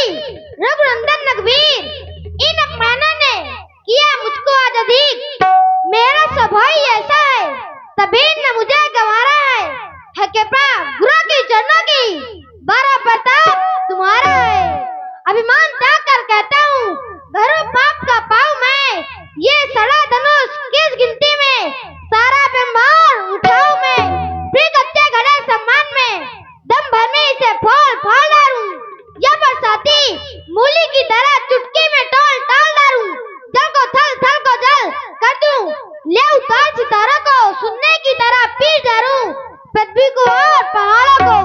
रघुनंदन रघुवीर, इन अपमानों ने किया मुझको आज अधिक। मेरा स्वभाव ऐसा है, तभी न मुझे गंवारा है कृपा गुरु की चरणों की, बड़ा प्रताप तुम्हारा है। अभिमान त्याग कर कहता हूँ, घरों पाप का पाऊं मैं, ये सड़ा धनुष किस गिनती में, सारा ब्रह्मांड उठाऊं मैं। फिर कच्चे घड़े सम्मान में, दम भर में इसे फोड़ फाड़ डालूं, या बरसाती मूली की तरह चुटकी में टोल टाल डालूं। जल को थल, थल को जल कर दूं, ले उतार सितारों को सुनने की तरह पीट डालूं, पृथ्वी को और पहाड़ों को।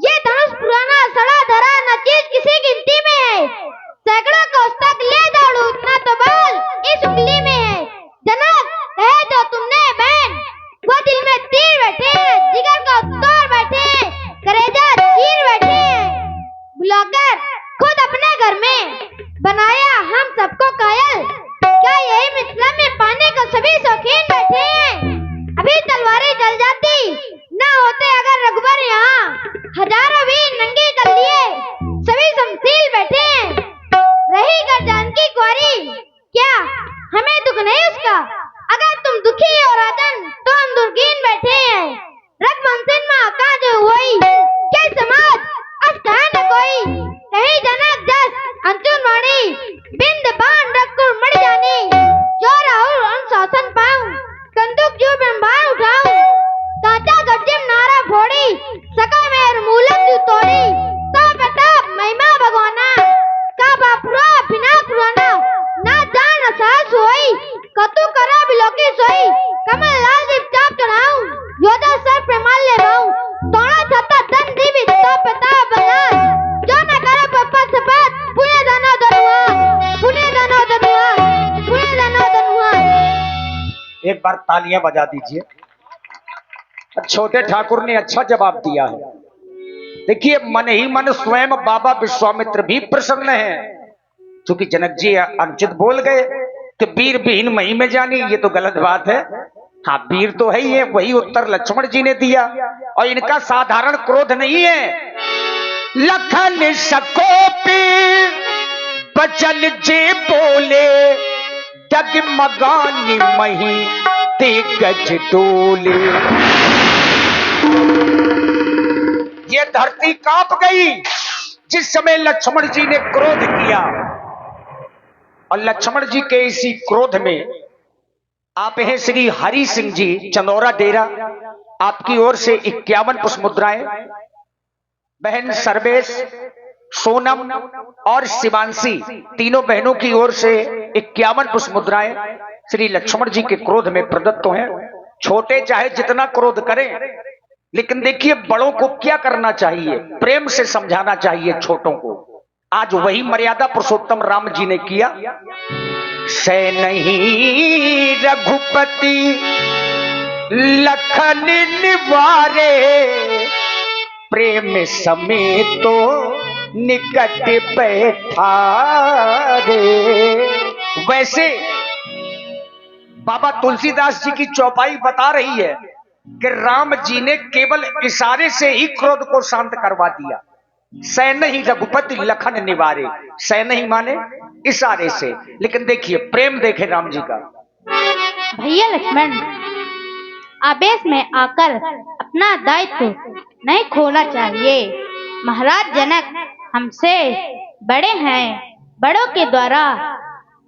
ये धनुष पुराना सड़ा धरा न चीज किसी गिनती में है, सैकड़ों कोस तक ले दौड़ूं, इतना तो बल इस उंगली में है। जनक कहे जो तुमने बहन, वो दिल में तीर बैठे हैं, जिगर को तोड़ बैठे हैं, कलेजा चीर बैठे हैं। बुलाकर खुद अपने घर में बनाया हम सबको कायल, क्या यही मिथिला में पाने को सभी शौकीन बैठे हैं। अभी तलवारें जल जाती ना होते अगर रघुबर यहाँ, हजारों वीर नंगे कर लिए सभी शमशील बैठे हैं। रही कर जानकी कुंवारी, क्या हमें दुख नहीं उसका, अगर तुम दुखी हो राजन तो हम दुर्गीन बैठे हैं। रघुवंशन में का जो हुई के समाज अस कहे न कोई, कहीं जनक जस अंचुन वाणी, बिंद बाण रघुकुल मर जानी। जो राहुल अनुशासन पाऊं, कंदुक जो ब्रह्मांड उठाऊं, कांचा गड्ढम नारा फोड़ी, सका मेर मूलक जो तोड़ी। तो प्रताप महिमा भगवाना, का बापुरा बिना पुराना, ना जान साहस होई, कतु करा बिलोकी सोई। कमल लाल दीप चाप चढ़ाऊं, योधा सर प्रमाण ले भाऊं, तोड़ा छता धन दीवी तो प्रताप बलराज। जो न करे पप्पा सपत, पुण्य दानो धनुआ, पुण्य दानो धनुआ, पुण्य दानो धनुआ। एक बार तालियां बजा दीजिए। छोटे ठाकुर ने अच्छा जवाब दिया है। देखिए, मन ही मन स्वयं बाबा विश्वामित्र भी प्रसन्न है, क्योंकि जनक जी अनुचित बोल गए कि वीर विहीन मही में जानी, ये तो गलत बात है। हाँ, वीर तो है ही है, वही उत्तर लक्ष्मण जी ने दिया, और इनका साधारण क्रोध नहीं है। लखन सकोपी बचन जे बोले, डगमगानी मही तेगज डोले। ये धरती कांप गई जिस समय लक्ष्मण जी ने क्रोध किया, और लक्ष्मण जी के इसी क्रोध में आप हैं श्री हरि सिंह जी, चंदौरा डेरा, आपकी ओर से 51 पुष्प मुद्राएं, बहन सर्वेश, सोनम और शिवांशी, तीनों बहनों की ओर से 51 पुष्प मुद्राएं श्री लक्ष्मण जी के क्रोध में प्रदत्त हैं। छोटे चाहे जितना क्रोध करें, लेकिन देखिए बड़ों को क्या करना चाहिए, प्रेम से समझाना चाहिए छोटों को। आज वही मर्यादा पुरुषोत्तम राम जी ने किया। सै नहीं रघुपति लखन निवारे, प्रेम समेत तो निकट बैठा रे। वैसे बाबा तुलसीदास जी की चौपाई बता रही है कि राम जी ने केवल इशारे से ही क्रोध को शांत करवा दिया। सै नहीं रघुपति लखन निवारे, सै नहीं माने इशारे से, लेकिन देखिए प्रेम देखे राम जी का। भैया लक्ष्मण, आवेश में आकर अपना दायित्व नहीं खोना चाहिए। महाराज जनक हमसे बड़े हैं, बड़ों के द्वारा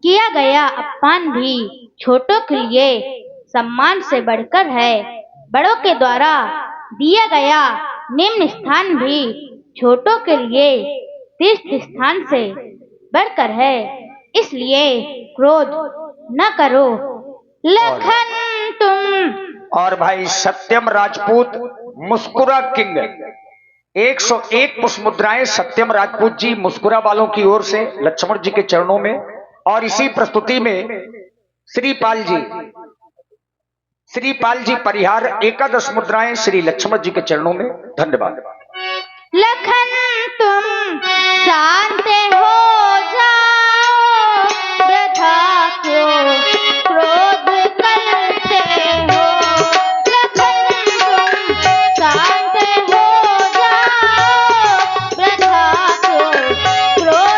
किया गया अपमान भी छोटों के लिए सम्मान से बढ़कर है। बड़ों के द्वारा दिया गया निम्न स्थान भी छोटों के लिए तीर्थ स्थान से बढ़कर है। इसलिए क्रोध न करो लखन तुम। और भाई सत्यम राजपूत मुस्कुरा किंग, 101 पुष्प मुद्राएं सत्यम राजपूत जी मुस्कुरा वालों की ओर से लक्ष्मण जी के चरणों में। और इसी प्रस्तुति में श्रीपाल जी परिहार 11 मुद्राएं श्री लक्ष्मण जी के चरणों में। धन्यवाद। लखन तुम शांत हो जाओ, वृथा क्यों क्रोध करते हो। लखन तुम शांत हो जाओ, वृथा क्यों क्रोध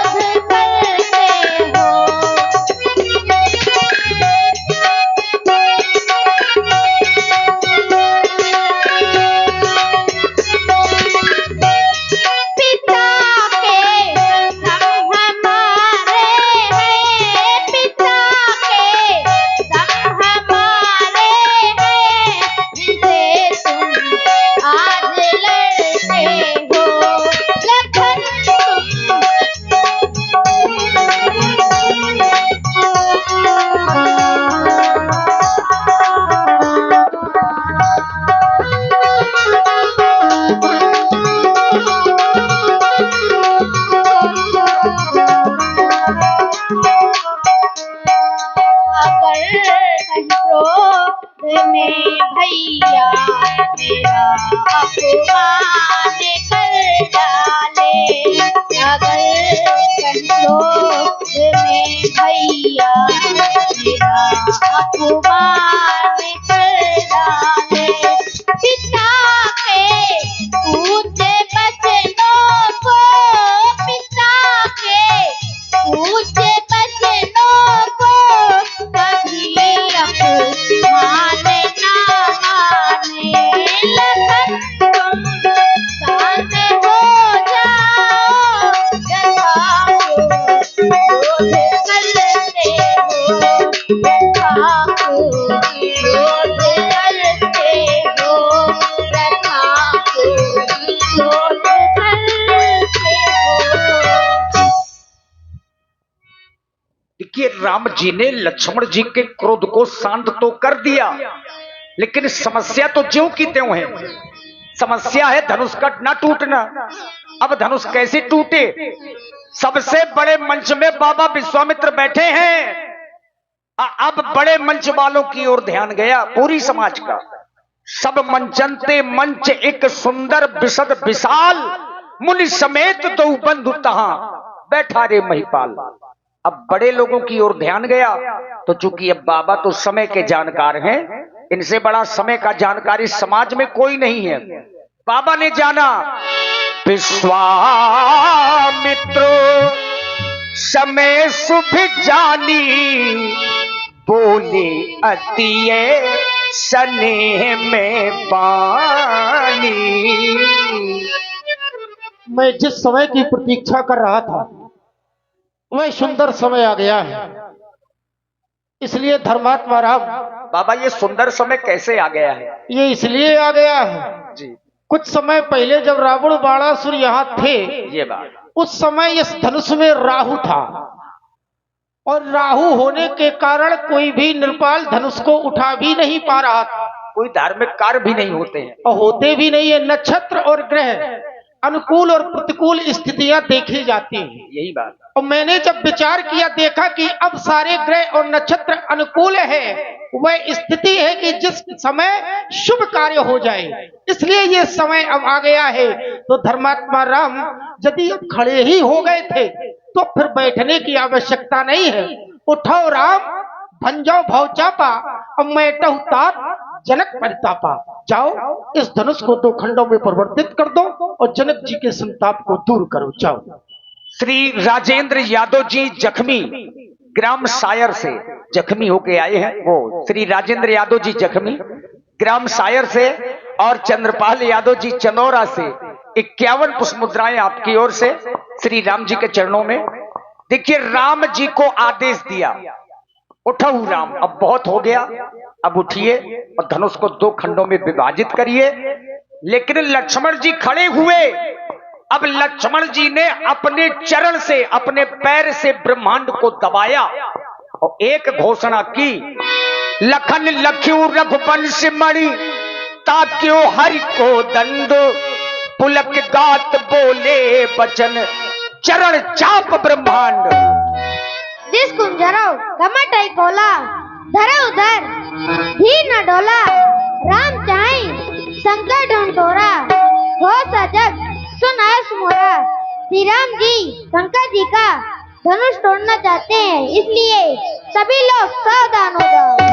क्रोध में भैया मेरा अपमान कर डाले। पिता के ऊंचे बचनों को, पिता के ऊंचे बचनों को कभी अपमान ना माने। लखन तुम शांत हो जाओ, यथा को क्रोध करते हो, यथा को क्रोध करते हो, यथा को क्रोध करते हो। देखिए, राम जी ने लक्ष्मण जी के क्रोध को शांत तो कर दिया, लेकिन समस्या तो ज्यों की त्यों है। समस्या है धनुष का न टूटना। अब धनुष कैसे टूटे? सबसे बड़े मंच में बाबा विश्वामित्र बैठे हैं। अब बड़े मंच वालों की ओर ध्यान गया पूरी समाज का। सब मंचनते मंच एक सुंदर विशद विशाल, मुनि समेत दो बंधु तहां बैठा रे महिपाल। अब बड़े लोगों की ओर ध्यान गया, तो चूंकि अब बाबा तो समय के जानकार हैं, इनसे बड़ा समय का जानकारी समाज में कोई नहीं है। बाबा ने जाना, विश्वामित्र समय शुभ जानी, बोले अति स्नेह में पानी। मैं जिस समय की प्रतीक्षा कर रहा था वह सुंदर समय आ गया है, इसलिए धर्मात्मा राम। बाबा, ये सुंदर समय कैसे आ गया है? ये इसलिए आ गया है जी, कुछ समय पहले जब रावण बाणासुर यहाँ थे, ये बात, उस समय इस धनुष में राहु था, और राहु होने के कारण कोई भी नृपाल धनुष को उठा भी नहीं पा रहा था। कोई धार्मिक कार्य भी नहीं होते हैं, और होते भी नहीं है। नक्षत्र और ग्रह अनुकूल और प्रतिकूल स्थितियां देखी जाती हैं। यही बात। और मैंने जब विचार किया, देखा कि अब सारे ग्रह और नक्षत्र अनुकूल है, वह स्थिति है कि जिस समय शुभ कार्य हो जाए, इसलिए ये समय अब आ गया है। तो धर्मात्मा राम, यदि अब खड़े ही हो गए थे तो फिर बैठने की आवश्यकता नहीं है। उठो राम, बन जाओ भवचापा, अब मैं तात जनक परितापा। जाओ, इस धनुष को 2 खंडों में परिवर्तित कर दो और जनक जी के संताप को दूर करो। जाओ। श्री राजेंद्र यादव जी जख्मी ग्राम सायर से जख्मी होके आए हैं। वो श्री राजेंद्र यादव जी जख्मी ग्राम सायर से, और चंद्रपाल यादव जी चंदौरा से 51 पुष्प मुद्राएं आपकी ओर से श्री राम जी के चरणों में। देखिए, राम जी को आदेश दिया, उठो राम, अब बहुत हो गया, अब उठिए और धनुष को 2 खंडों में विभाजित करिए। लेकिन लक्ष्मण जी खड़े हुए। अब लक्ष्मण जी ने अपने चरण से, अपने पैर से ब्रह्मांड को दबाया और एक घोषणा की, लखन लख्यू रघुवंश मणि, ताक्यो हरि को दंड, पुलक गात बोले बचन, चरण चाप ब्रह्मांड। जिस कुंजरो कमटई कोला, धरे उधर ही न डोला, राम चाहे शंकर ढूंढोरा, हो सजग सुन आयस मोरा। श्री राम जी शंकर जी का धनुष तोड़ना चाहते हैं, इसलिए सभी लोग सावधान हो जाओ।